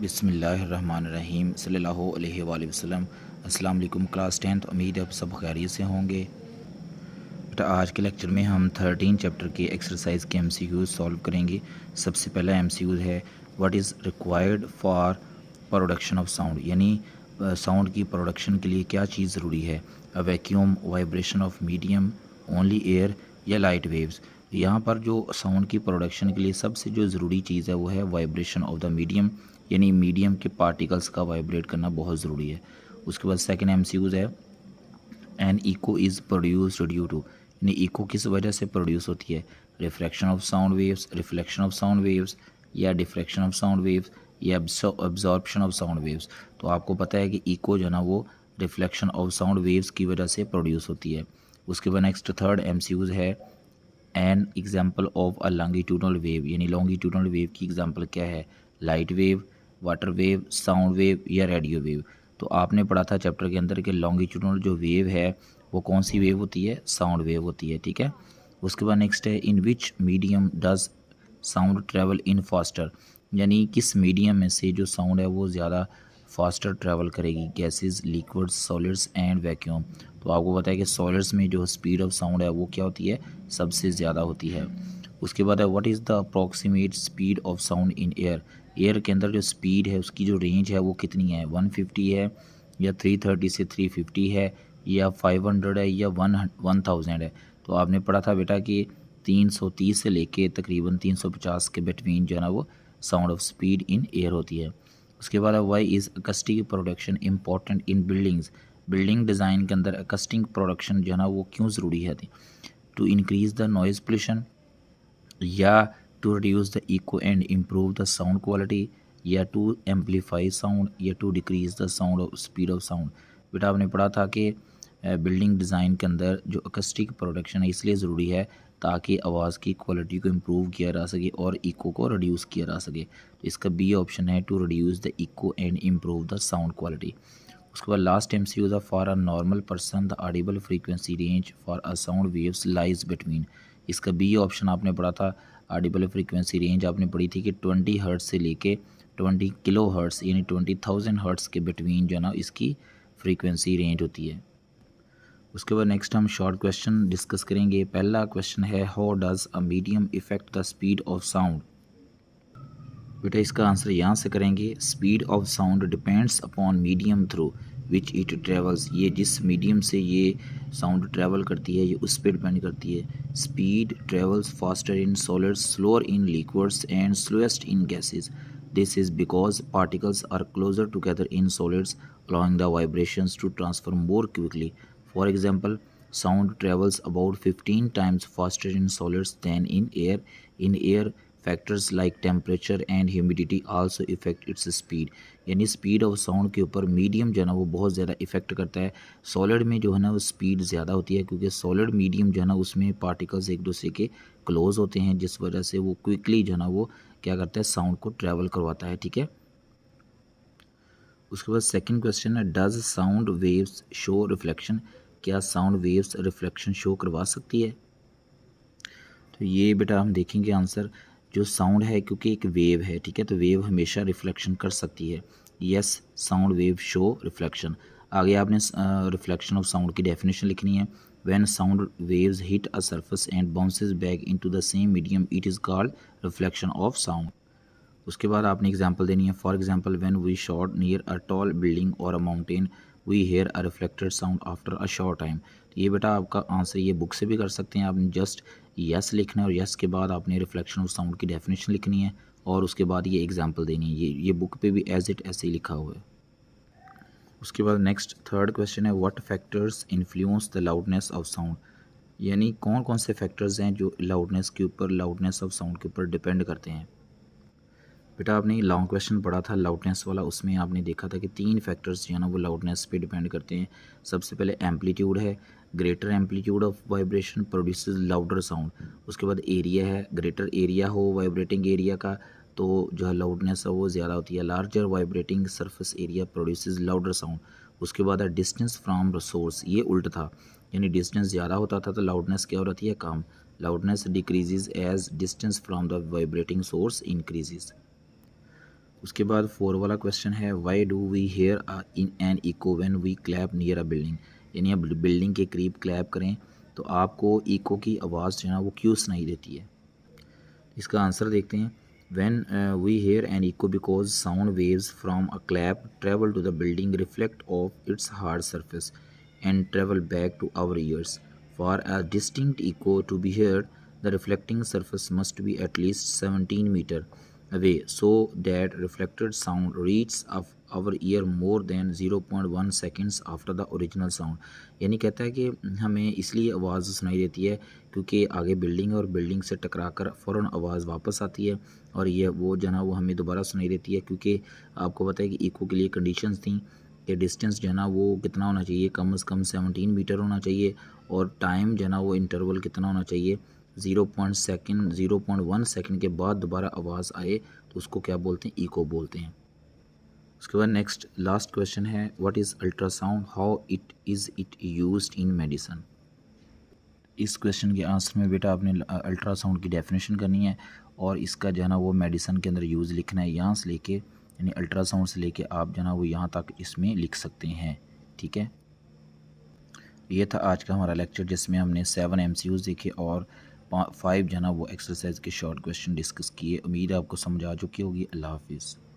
बिस्मिल्लाहिर्रहमानिर्रहीम सल्लल्लाहु अलैहि वसल्लम। अस्सलाम वालेकुम क्लास 10th। उम्मीद है आप सब खैरियत से होंगे। बेटा आज के लेक्चर में हम 13 चैप्टर के एक्सरसाइज के एमसीक्यूज सॉल्व करेंगे। सबसे पहला एमसीक्यू है what is required for production of sound, यानी साउंड की प्रोडक्शन के लिए क्या चीज़ ज़रूरी है। A vacuum, vibration of medium, only air या लाइट वेव्स। यहाँ पर जो साउंड की प्रोडक्शन के लिए सबसे जो ज़रूरी चीज़ है वो है वाइब्रेशन ऑफ द मीडियम, यानी मीडियम के पार्टिकल्स का वाइब्रेट करना बहुत ज़रूरी है। उसके बाद सेकंड एमसीक्यूज है an echo is produced due to, यानी इको किस वजह से प्रोड्यूस होती है। Refraction of sound waves, reflection of sound waves, या डिफ्रैक्शन ऑफ साउंड वेव्स, या एब्जॉर्प्शन ऑफ साउंड वेव्स। तो आपको पता है कि इको जो है ना वो रिफ्लेक्शन ऑफ साउंड वेव्स की वजह से प्रोड्यूस होती है। उसके बाद नेक्स्ट थर्ड एमसीक्यूज है an example of a longitudinal wave, यानी लॉन्गिट्यूडनल वेव की एग्जाम्पल क्या है। Light wave, water wave, sound wave या रेडियो वेव। तो आपने पढ़ा था चैप्टर के अंदर कि लॉन्गिट्यूडनल जो वेव है वो कौन सी वेव होती है, साउंड वेव होती है, ठीक है। उसके बाद नेक्स्ट है in which medium does sound travel in faster, यानी किस मीडियम में से जो साउंड है वो ज़्यादा फास्टर ट्रैवल करेगी। Gases, liquids, solids and vacuum. तो आपको पता है कि सॉलिड्स में जो स्पीड ऑफ साउंड है वो क्या होती है, सबसे ज़्यादा होती है। उसके बाद है what is the approximate speed of sound in air. Air के अंदर जो स्पीड है उसकी जो रेंज है वो कितनी है, 150 है या 330 से 350 है या 500 है या 1000 है। तो आपने पढ़ा था बेटा कि 330 से लेके तकरीबन 350 के बिटवीन जो है ना वो sound of speed in air होती है। उसके बाद why is acoustic production important in buildings. Building design के अंदर अकस्टिक प्रोडक्शन जो है ना वो क्यों ज़रूरी है। To increase the noise pollution, या to reduce the echo and improve the sound quality, या टू एम्पलीफाई साउंड, या to decrease the sound of speed of sound. बेटा आपने पढ़ा था कि बिल्डिंग डिज़ाइन के अंदर जो अकस्टिक प्रोडक्शन है इसलिए ज़रूरी है ताकि आवाज़ की क्वालिटी को इम्प्रूव किया जा सके और इको को रिड्यूस किया जा सके। तो इसका बी ऑप्शन है to reduce the echo and improve the sound quality. उसके बाद last MCQ for a normal person the audible frequency range for a sound waves lies between. इसका बी ऑप्शन आपने पढ़ा था, ऑडिबल फ्रीक्वेंसी रेंज आपने पढ़ी थी कि 20 हर्ट्स से लेके 20 किलो हर्ट्स यानी 20,000 हर्ट्स के बिटवीन जो है ना इसकी फ्रीक्वेंसी रेंज होती है। उसके बाद नेक्स्ट हम शॉर्ट क्वेश्चन डिस्कस करेंगे। पहला क्वेश्चन है how does a medium effect the speed of sound. बेटा इसका आंसर यहाँ से करेंगे, speed of sound depends upon medium through which it travels. ये जिस मीडियम से ये साउंड ट्रैवल करती है ये उस पर डिपेंड करती है। Speed travels faster in solids, slower in liquids and slowest in gases. This is because particles are closer together in solids allowing the vibrations to transfer more quickly. For example, sound travels about 15 times faster in solids than in air. In air, factors like temperature and humidity also effect its speed, यानी speed of sound के ऊपर medium जो है ना वो बहुत ज़्यादा effect करता है। सॉलिड में जो है ना वो स्पीड ज़्यादा होती है क्योंकि सॉलिड मीडियम जो है ना उसमें पार्टिकल्स एक दूसरे के क्लोज होते हैं जिस वजह से वो क्विकली जो है ना वो क्या करता है, साउंड को ट्रैवल करवाता है, ठीक है। उसके बाद सेकंड क्वेश्चन है does sound waves show reflection. क्या साउंड वेव्स रिफ्लेक्शन शो करवा सकती है। तो ये बेटा हम देखेंगे आंसर, जो साउंड है क्योंकि एक वेव है, ठीक है, तो वेव हमेशा रिफ्लेक्शन कर सकती है। Yes, sound wave show reflection. आगे आपने रिफ्लेक्शन ऑफ साउंड की डेफिनेशन लिखनी है। When sound waves hit a surface and bounces back into the same medium it is called reflection of sound. उसके बाद आपने एग्जांपल देनी है। For example when we shout near a tall building और a mountain we hear a reflected sound after a short time. तो ये बेटा आपका आंसर ये बुक से भी कर सकते हैं। आपने जस्ट यस लिखना है और यस के बाद आपने रिफ्लेक्शन ऑफ साउंड की डेफिनेशन लिखनी है और उसके बाद ये एग्जाम्पल देनी है। ये बुक पे भी एज इट ऐसे ही लिखा हुआ है। उसके बाद नेक्स्ट थर्ड क्वेश्चन है what factors influence the loudness of sound, यानी कौन कौन से फैक्टर्स हैं जो लाउडनेस के ऊपर, लाउडनेस ऑफ साउंड के ऊपर डिपेंड करते हैं। बेटा आपने लॉन्ग क्वेश्चन पढ़ा था लाउडनेस वाला, उसमें आपने देखा था कि 3 फैक्टर्स जो है ना वो लाउडनेस पे डिपेंड करते हैं। सबसे पहले एम्पलीट्यूड है, greater amplitude of vibration produces louder sound. उसके बाद एरिया है, ग्रेटर एरिया हो वाइब्रेटिंग एरिया का तो जो है लाउडनेस है वो ज़्यादा होती है। Larger vibrating surface area produces louder sound. उसके बाद है डिस्टेंस फ्रॉम सोर्स, ये उल्ट था, यानी डिस्टेंस ज़्यादा होता था तो लाउडनेस क्या हो रही है, कम। Loudness decreases as distance from the vibrating source increases. उसके बाद 4 वाला क्वेश्चन है why do we hear in an echo when we clap near a building, यानी आप बिल्डिंग के करीब क्लैप करें तो आपको इको की आवाज़ जो है ना वो क्यों सुनाई देती है। इसका आंसर देखते हैं। When we hear an echo because sound waves from a clap travel to the building reflect off its hard surface and travel back to our ears. For a distinct echo to be heard, the reflecting surface must be at least 17 meter away so that reflected sound reaches of our ear more than 0.1 seconds after the original sound। यानी कहता है कि हमें इसलिए आवाज़ सुनाई देती है क्योंकि आगे बिल्डिंग और बिल्डिंग से टकरा कर फ़ौरन आवाज़ वापस आती है और ये वो जो है ना वो हमें दोबारा सुनाई देती है, क्योंकि आपको पता है कि इको के लिए कंडीशंस थी कि डिस्टेंस जो है ना वो कितना होना चाहिए, कम से कम 17 मीटर होना चाहिए और टाइम जो है ना वो इंटरवल कितना होना चाहिए, 0.1 सेकंड के बाद दोबारा आवाज़ आए तो उसको क्या बोलते हैं, इको बोलते हैं। उसके बाद नेक्स्ट लास्ट क्वेश्चन है what is ultrasound, how it is it used in medicine. इस क्वेश्चन के आंसर में बेटा आपने अल्ट्रासाउंड की डेफिनेशन करनी है और इसका जो है ना वो मेडिसिन के अंदर यूज़ लिखना है, यहाँ से लेके यानी अल्ट्रासाउंड से लेके आप जो है ना वो यहाँ तक इसमें लिख सकते हैं। ठीक है, ये था आज का हमारा लेक्चर जिसमें हमने 7 MCQs देखे और 5 जो है ना वो एक्सरसाइज के शॉर्ट क्वेश्चन डिस्कस किए। उम्मीद है आपको समझ आ चुकी होगी। अल्लाह हाफिज़।